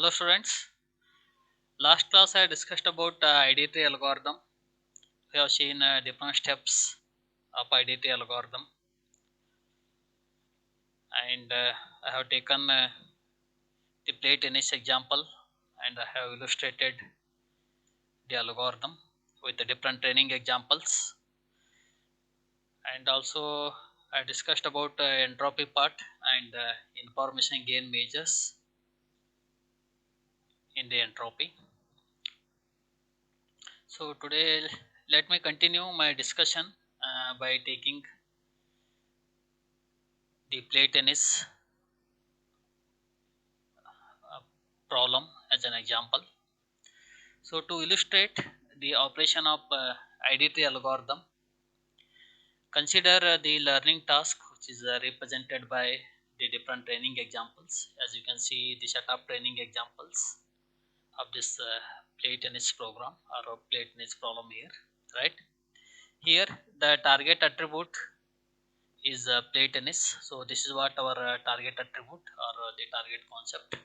Hello students. Last class I discussed about ID tree algorithm. We have seen different steps of ID tree algorithm, and I have taken the play tennis example, and I have illustrated the algorithm with the different training examples, and also I discussed about entropy part and information gain measures in the entropy. So today let me continue my discussion by taking the play tennis uh, problem as an example. So to illustrate the operation of ID tree algorithm, consider the learning task which is represented by the different training examples. As you can see the set of training examples of this play tennis program or play tennis problem here, right? Here the target attribute is play tennis. So this is what our target attribute or the target concept.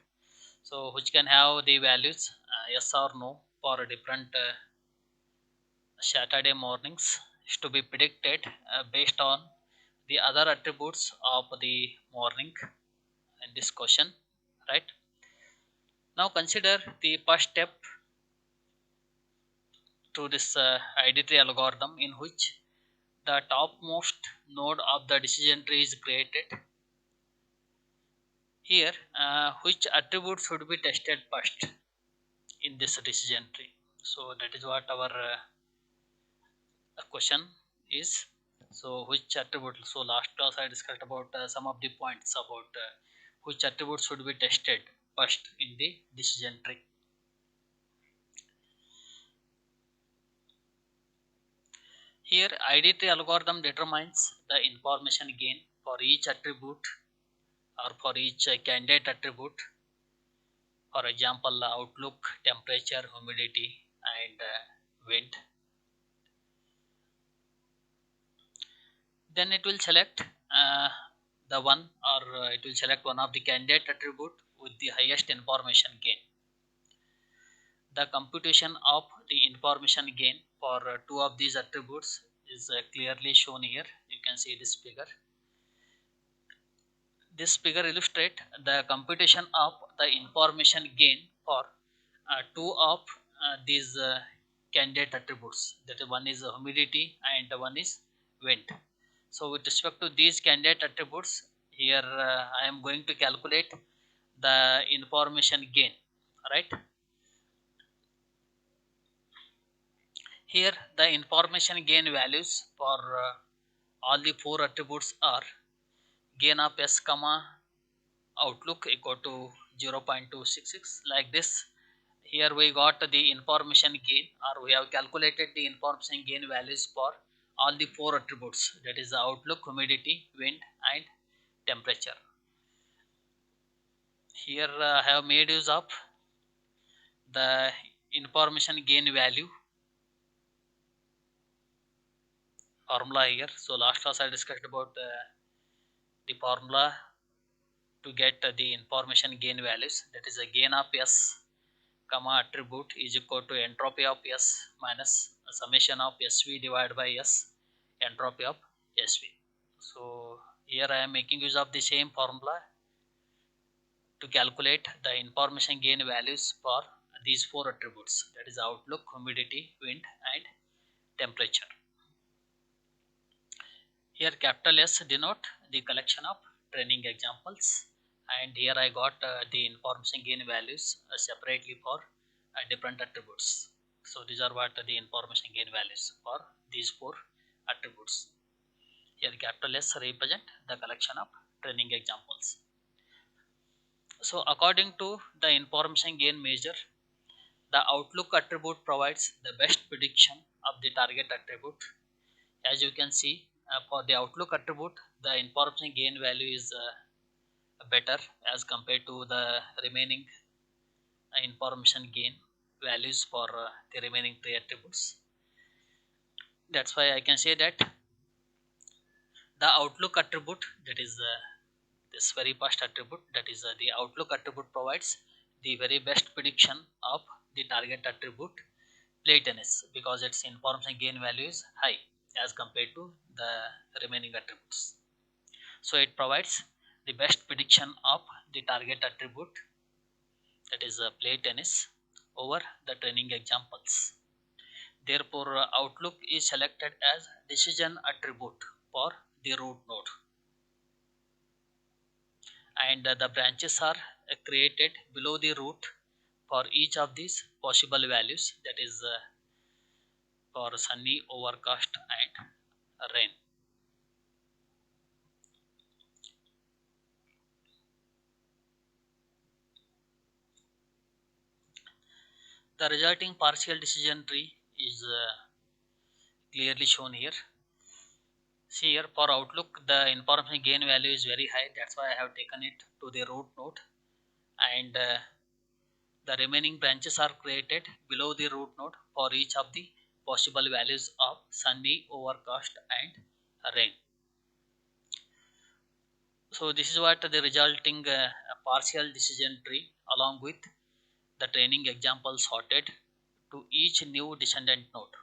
So which can have the values yes or no for different Saturday mornings is to be predicted based on the other attributes of the morning in this question, right? Now consider the first step to this ID tree algorithm, in which the topmost node of the decision tree is created. Here which attribute should be tested first in this decision tree. So that is what our question is. So which attribute? So last class I discussed about some of the points about which attribute should be tested first in the decision tree. Here ID tree algorithm determines the information gain for each attribute or for each candidate attribute. For example, outlook, temperature, humidity, and wind. Then it will select the one, or it will select one of the candidate attribute with the highest information gain. The computation of the information gain for two of these attributes is clearly shown here. You can see this figure. This figure illustrates the computation of the information gain for two of these candidate attributes. That is, one is humidity and one is wind. So with respect to these candidate attributes, here I am going to calculate the information gain, right? Here the information gain values for all the four attributes are gain of s comma outlook equal to 0.266, like this. Here we got the information gain, or we have calculated the information gain values for all the four attributes, that is the outlook, humidity, wind, and temperature. Here I have made use of the information gain value formula here. So last class I discussed about the formula to get the information gain values, that is a gain of s comma attribute is equal to entropy of s minus summation of sv divided by s entropy of sv. So here I am making use of the same formula to calculate the information gain values for these four attributes, that is outlook, humidity, wind, and temperature. Here capital S denote the collection of training examples, and here I got the information gain values separately for different attributes. So these are what the information gain values for these four attributes. Here capital S represent the collection of training examples. So according to the information gain measure, the outlook attribute provides the best prediction of the target attribute. As you can see, for the outlook attribute, the information gain value is better as compared to the remaining information gain values for the remaining three attributes. That's why I can say that the outlook attribute, that is this very first attribute, that is the outlook attribute provides the very best prediction of the target attribute play tennis, because its information gain value is high as compared to the remaining attributes. So it provides the best prediction of the target attribute, that is play tennis, over the training examples. Therefore, outlook is selected as decision attribute for the root node, and the branches are created below the root for each of these possible values, that is for sunny, overcast, and rain. The resulting partial decision tree is clearly shown here. See here, for outlook the information gain value is very high, that's why I have taken it to the root node, and the remaining branches are created below the root node for each of the possible values of sunny, overcast, and rain. So this is what the resulting partial decision tree along with the training example sorted to each new descendant node.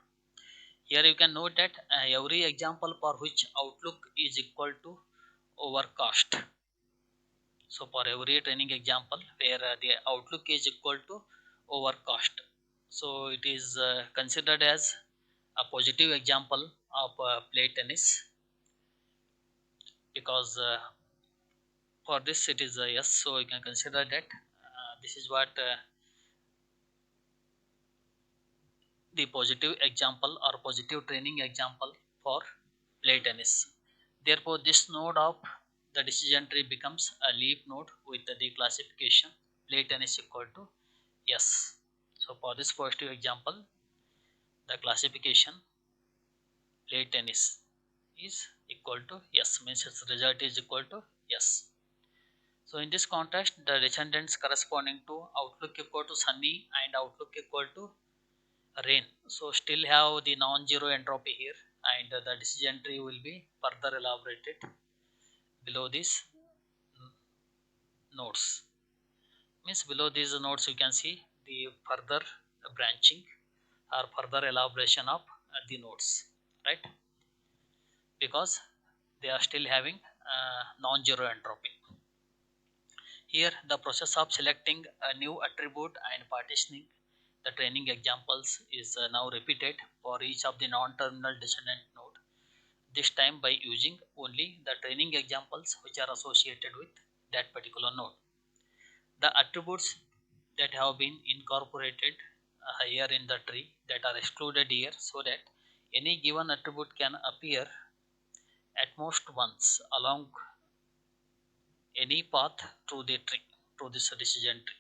Here you can note that every example for which outlook is equal to overcast. So for every training example where the outlook is equal to overcast, so it is considered as a positive example of play tennis, because for this it is a yes, so you can consider that this is what the positive example or positive training example for play tennis. Therefore this node of the decision tree becomes a leaf node with the classification play tennis equal to yes. So for this positive example, the classification play tennis is equal to yes, means its result is equal to yes. So in this context, the descendants corresponding to outlook equal to sunny and outlook equal to rain, so still have the non-zero entropy here, and the decision tree will be further elaborated below these nodes. Means below these nodes you can see the further branching or further elaboration of the nodes, right? Because they are still having non-zero entropy. Here the process of selecting a new attribute and partitioning the training examples is now repeated for each of the non-terminal descendant node, this time by using only the training examples which are associated with that particular node. The attributes that have been incorporated here in the tree that are excluded here, so that any given attribute can appear at most once along any path through the tree, through this decision tree.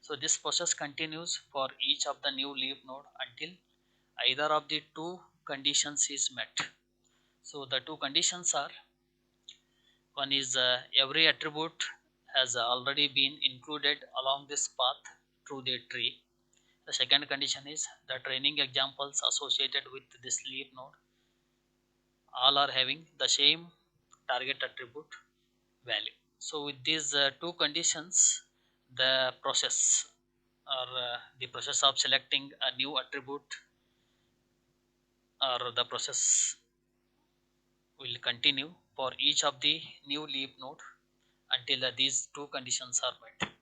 So this process continues for each of the new leaf node until either of the two conditions is met. So the two conditions are, one is every attribute has already been included along this path through the tree. The second condition is the training examples associated with this leaf node all are having the same target attribute value. So with these two conditions, the process or the process of selecting a new attribute or the process will continue for each of the new leaf node until these two conditions are met.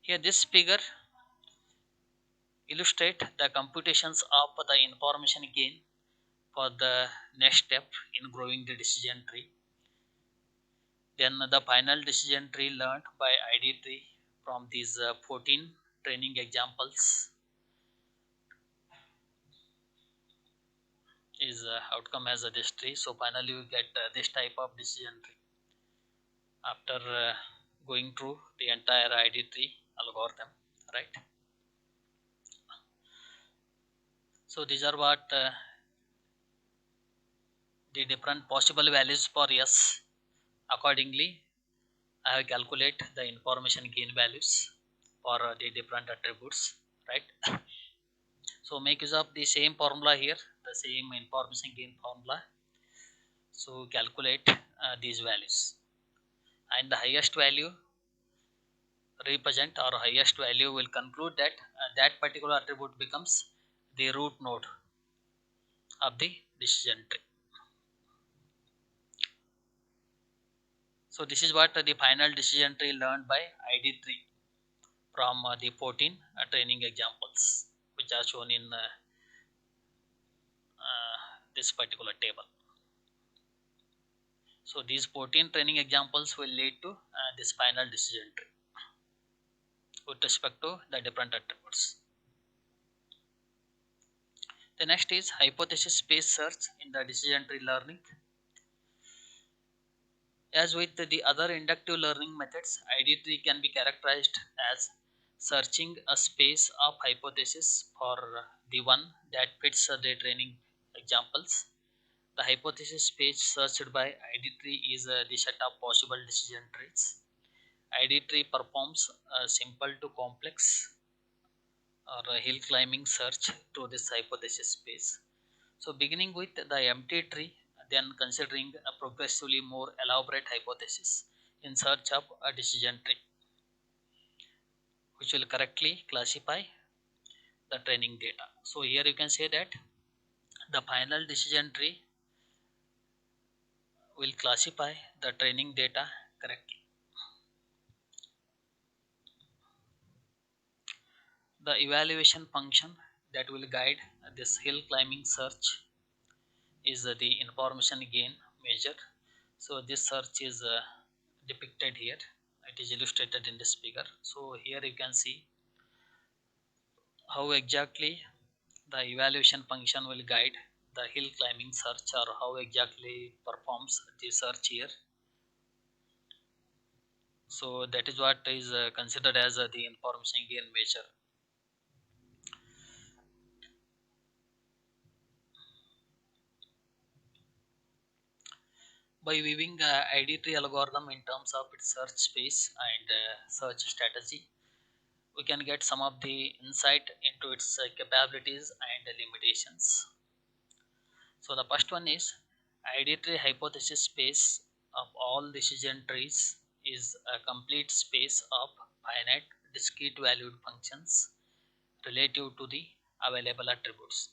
Here this figure illustrate the computations of the information gain for the next step in growing the decision tree. Then the final decision tree learned by ID tree from these 14 training examples is outcome as a this tree. So finally you get this type of decision tree after going through the entire ID tree algorithm, right? So these are what the different possible values for yes. Accordingly, I have calculate the information gain values for the different attributes, right? So make use of the same formula here, the same information gain formula. So calculate these values. and the highest value represent or highest value will conclude that that particular attribute becomes the root node of the decision tree. So this is what the final decision tree learned by ID tree from the 14 training examples which are shown in this particular table. So these 14 training examples will lead to this final decision tree with respect to the different attributes. The next is hypothesis based search in the decision tree learning. As with the other inductive learning methods, ID tree can be characterized as searching a space of hypotheses for the one that fits the training examples. The hypothesis space searched by ID tree is the set of possible decision trees. ID tree performs a simple to complex or a hill climbing search through this hypothesis space. So, beginning with the empty tree, then considering a progressively more elaborate hypothesis in search of a decision tree, which will correctly classify the training data. So, here you can say that the final decision tree will classify the training data correctly. The evaluation function that will guide this hill climbing search is the information gain measure. So this search is depicted here. It is illustrated in this figure. So here you can see how exactly the evaluation function will guide the hill climbing search or how exactly performs the search here. So that is what is considered as the information gain measure. By viewing ID tree algorithm in terms of its search space and search strategy, we can get some of the insight into its capabilities and limitations. So the first one is ID tree hypothesis space of all decision trees is a complete space of finite discrete valued functions relative to the available attributes,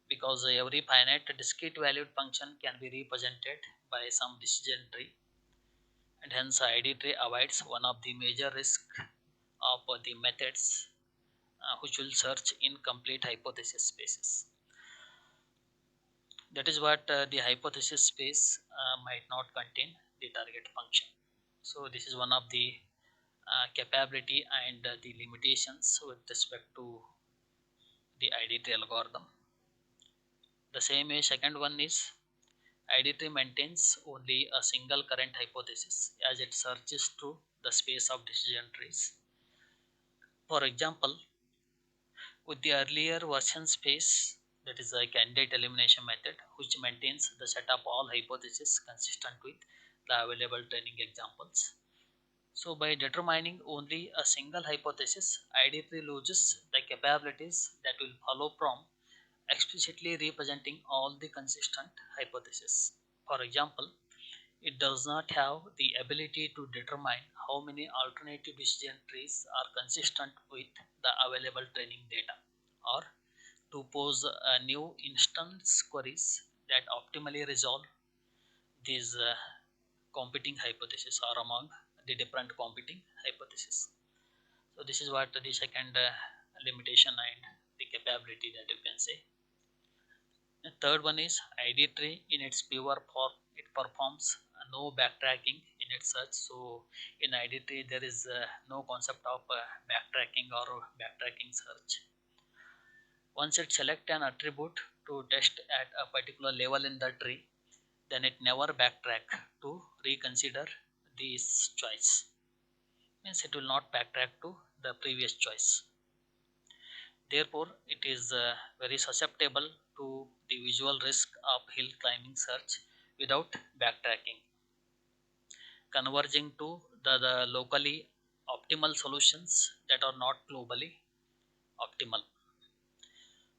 because every finite discrete valued function can be represented by some decision tree, and hence ID tree avoids one of the major risks of the methods which will search incomplete hypothesis spaces. That is what the hypothesis space might not contain the target function. So this is one of the capability and the limitations with respect to the ID tree algorithm. The same way, second one is ID tree maintains only a single current hypothesis as it searches through the space of decision trees. For example, with the earlier version space, that is a candidate elimination method, which maintains the set of all hypotheses consistent with the available training examples. So, by determining only a single hypothesis, ID3 loses the capabilities that will follow from explicitly representing all the consistent hypotheses. For example, it does not have the ability to determine how many alternative decision trees are consistent with the available training data, or to pose new instance queries that optimally resolve these competing hypotheses or among the different competing hypotheses. So this is what the second limitation and the capability that you can say. The third one is ID tree in its pure form. It performs no backtracking in its search. So in ID tree there is no concept of backtracking or backtracking search. Once it select an attribute to test at a particular level in the tree, then it never backtrack to reconsider this choice. Means it will not backtrack to the previous choice. Therefore, it is very susceptible to the visual risk of hill climbing search without backtracking, converging to the locally optimal solutions that are not globally optimal.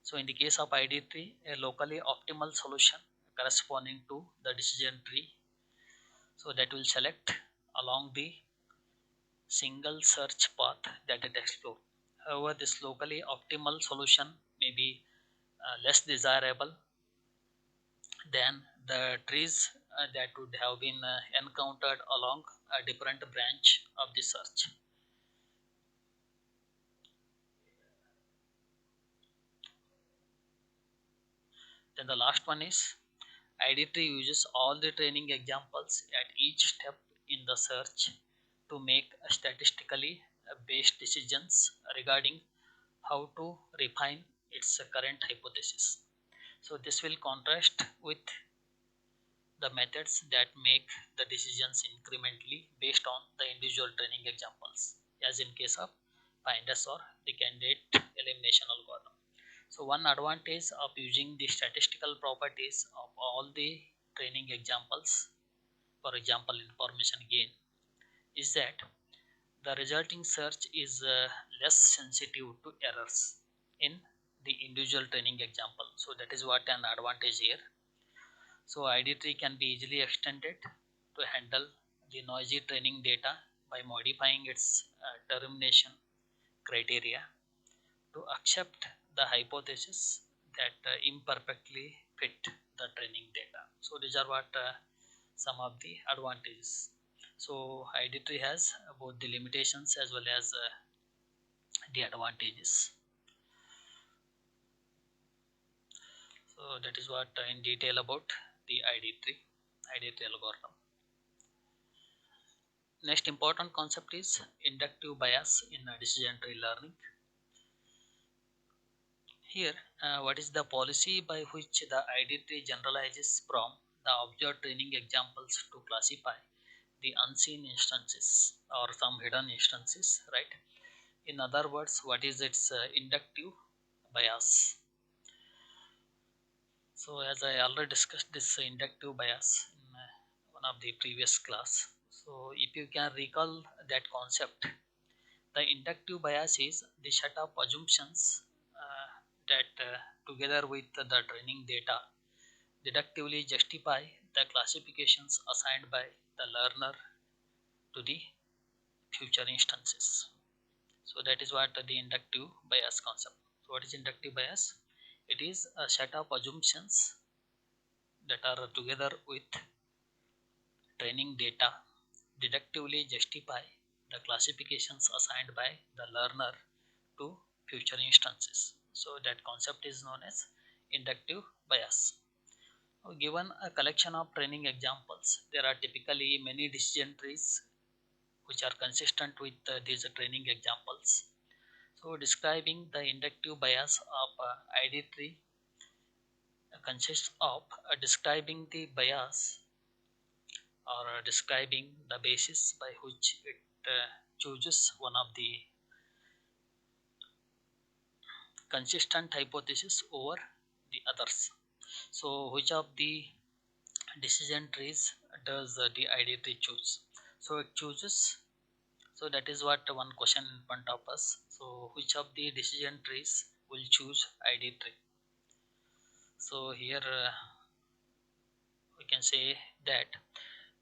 So, in the case of ID tree, a locally optimal solution corresponding to the decision tree, so that will select along the single search path that it explores. However, this locally optimal solution may be less desirable than the trees that would have been encountered along a different branch of the search. Then the last one is ID3 uses all the training examples at each step in the search to make statistically based decisions regarding how to refine its current hypothesis. So this will contrast with the methods that make the decisions incrementally based on the individual training examples, as in case of finders or the candidate elimination algorithm. So one advantage of using the statistical properties of all the training examples, for example information gain, is that the resulting search is less sensitive to errors in the individual training example. So that is what an advantage here. So ID3 can be easily extended to handle the noisy training data by modifying its termination criteria to accept the hypothesis that imperfectly fit the training data. So these are what some of the advantages. So ID3 has both the limitations as well as the advantages. So that is what in detail about the ID3 algorithm. Next important concept is inductive bias in decision tree learning. Here, what is the policy by which the ID3 generalizes from the observed training examples to classify the unseen instances or some hidden instances, right? In other words, what is its inductive bias? So, as I already discussed this inductive bias in one of the previous class. So, if you can recall that concept, the inductive bias is the set of assumptions that together with the training data deductively justify the classifications assigned by the learner to the future instances. So that is what the inductive bias concept. So what is inductive bias? It is a set of assumptions that are together with training data deductively justify the classifications assigned by the learner to future instances. So that concept is known as inductive bias. Given a collection of training examples, there are typically many decision trees which are consistent with these training examples. So describing the inductive bias of ID tree consists of describing the bias or describing the basis by which it chooses one of the consistent hypothesis over the others. So which of the decision trees does the ID tree choose? So it chooses. So that is what one question in front of us. So which of the decision trees will choose ID tree? So here we can say that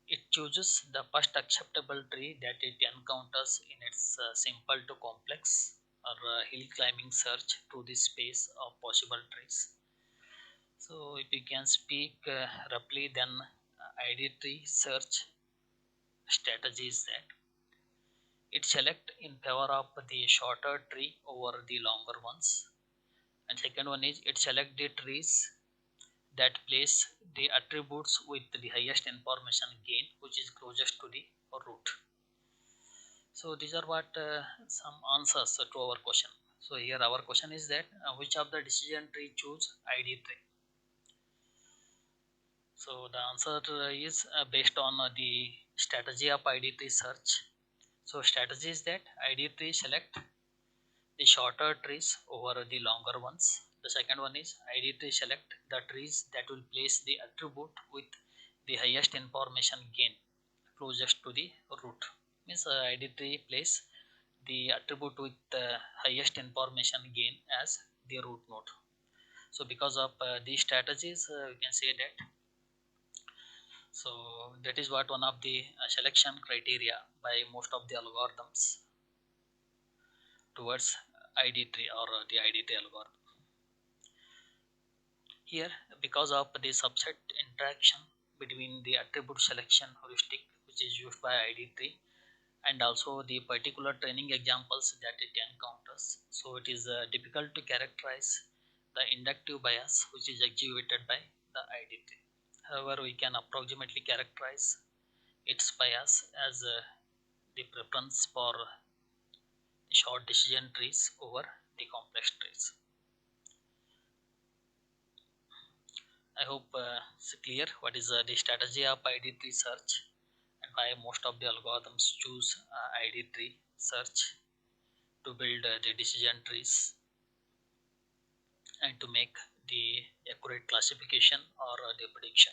it chooses the first acceptable tree that it encounters in its simple to complex or hill climbing search through the space of possible trees. So if you can speak roughly, then ID tree search strategy is that it select in favor of the shorter tree over the longer ones, and second one is it select the trees that place the attributes with the highest information gain which is closest to the root. So these are what some answers to our question. So here our question is that which of the decision tree choose ID tree? So the answer is based on the strategy of ID tree search. So strategy is that ID tree select the shorter trees over the longer ones. The second one is ID tree select the trees that will place the attribute with the highest information gain closest to the root. Means ID tree place the attribute with the highest information gain as the root node. So because of these strategies, we can say that So that is what one of the selection criteria by most of the algorithms towards id tree or the id tree algorithm. Here, because of the subset interaction between the attribute selection heuristic which is used by id tree and also the particular training examples that it encounters, so it is difficult to characterize the inductive bias which is exhibited by the id tree. However, we can approximately characterize its bias as the preference for short decision trees over the complex trees. I hope it's clear what is the strategy of ID tree search and why most of the algorithms choose ID tree search to build the decision trees and to make the accurate classification or the prediction.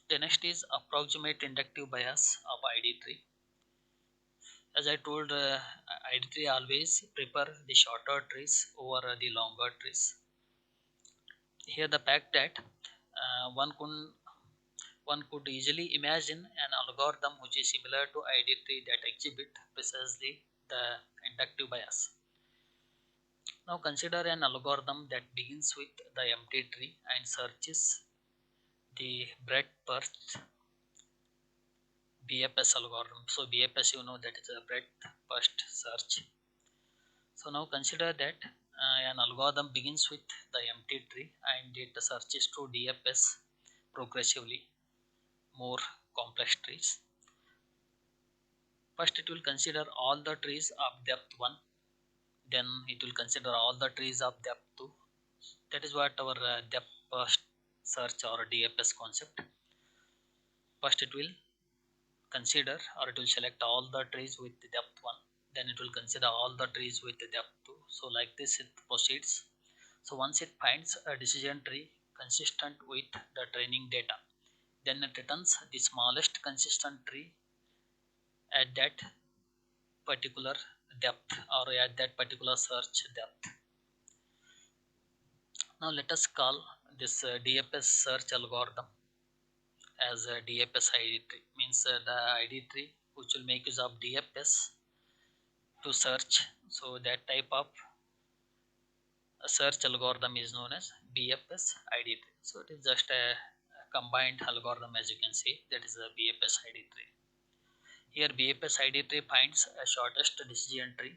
The next is approximate inductive bias of ID tree. As I told, ID tree always prefer the shorter trees over the longer trees. Here, the fact that one could easily imagine an algorithm which is similar to ID tree that exhibit precisely the inductive bias. Now consider an algorithm that begins with the empty tree and searches the breadth first BFS algorithm. So BFS, you know, that is a breadth first search. So now consider that an algorithm begins with the empty tree and it searches to DFS progressively more complex trees. First, it will consider all the trees of depth 1, then it will consider all the trees of depth 2. That is what our depth first search or DFS concept. First, it will consider or it will select all the trees with the depth 1, then it will consider all the trees with the depth 2. So, like this, it proceeds. So, once it finds a decision tree consistent with the training data, then it returns the smallest consistent tree at that particular depth or at that particular search depth. Now let us call this DFS search algorithm as a DFS ID tree. Means the ID tree which will make use of DFS to search. So that type of search algorithm is known as BFS ID tree. So it is just a combined algorithm, as you can see, that is a BFS ID tree. Here BFS ID tree finds a shortest decision tree,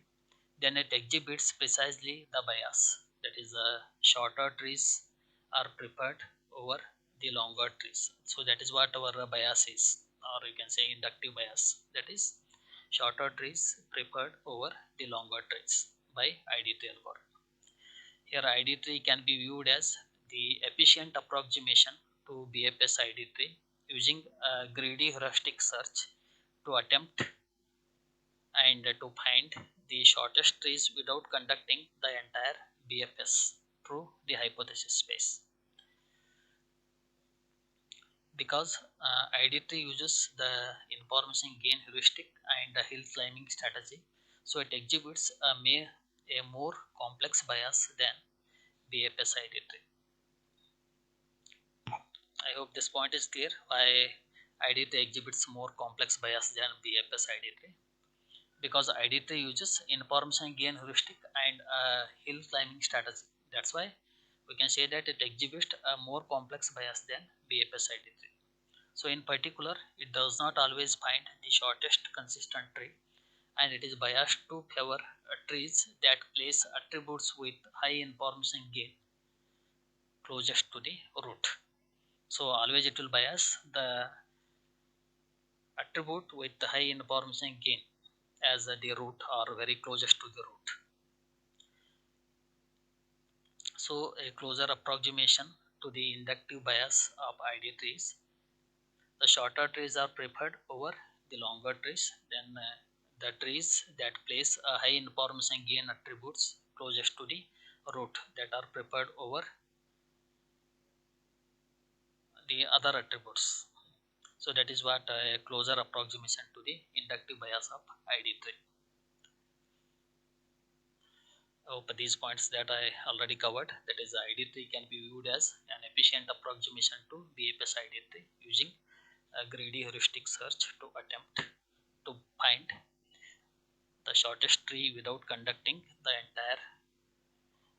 then it exhibits precisely the bias, that is shorter trees are preferred over the longer trees. So that is what our bias is, or you can say inductive bias, that is shorter trees preferred over the longer trees by ID tree algorithm. Here ID tree can be viewed as the efficient approximation to BFS ID tree using a greedy heuristic search to attempt and to find the shortest trees without conducting the entire BFS through the hypothesis space. Because ID3 uses the information gain heuristic and the hill climbing strategy, so it exhibits a more complex bias than BFS ID3. I hope this point is clear why ID3 exhibits more complex bias than BFS ID3. Because ID3 uses information gain heuristic and hill climbing strategy. That's why we can say that it exhibits a more complex bias than BFS ID3. So in particular, it does not always find the shortest consistent tree and it is biased to favor trees that place attributes with high information gain closest to the root. So always it will bias the attribute with high information gain as the root or very closest to the root. So a closer approximation to the inductive bias of ID trees. The shorter trees are preferred over the longer trees. Then the trees that place a high information gain attributes closest to the root that are preferred over the other attributes. So that is what a closer approximation to the inductive bias of ID tree. Hope these points that I already covered, that is, ID tree can be viewed as an efficient approximation to BFS ID tree using a greedy heuristic search to attempt to find the shortest tree without conducting the entire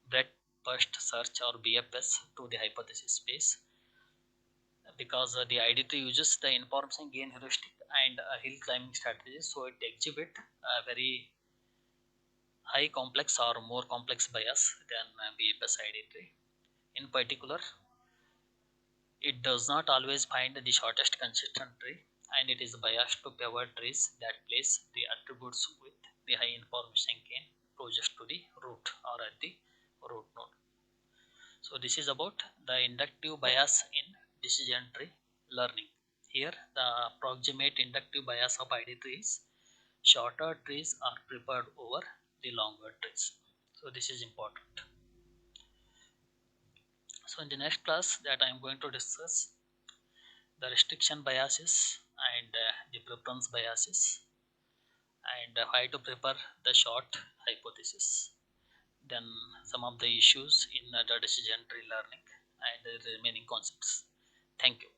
breadth first search or BFS to the hypothesis space, because the ID tree uses the information gain heuristic and hill climbing strategies, so it exhibit a very high complex or more complex bias than BFS ID tree. In particular, it does not always find the shortest consistent tree, and it is biased to favor trees that place the attributes with the high information gain closest to the root or at the root node. So this is about the inductive bias in decision tree learning. Here the approximate inductive bias of ID trees: shorter trees are preferred over the longer trees. So this is important. So in the next class that I am going to discuss the restriction biases and the preference biases, and how to prepare the short hypothesis. Then some of the issues in the decision tree learning and the remaining concepts. Thank you.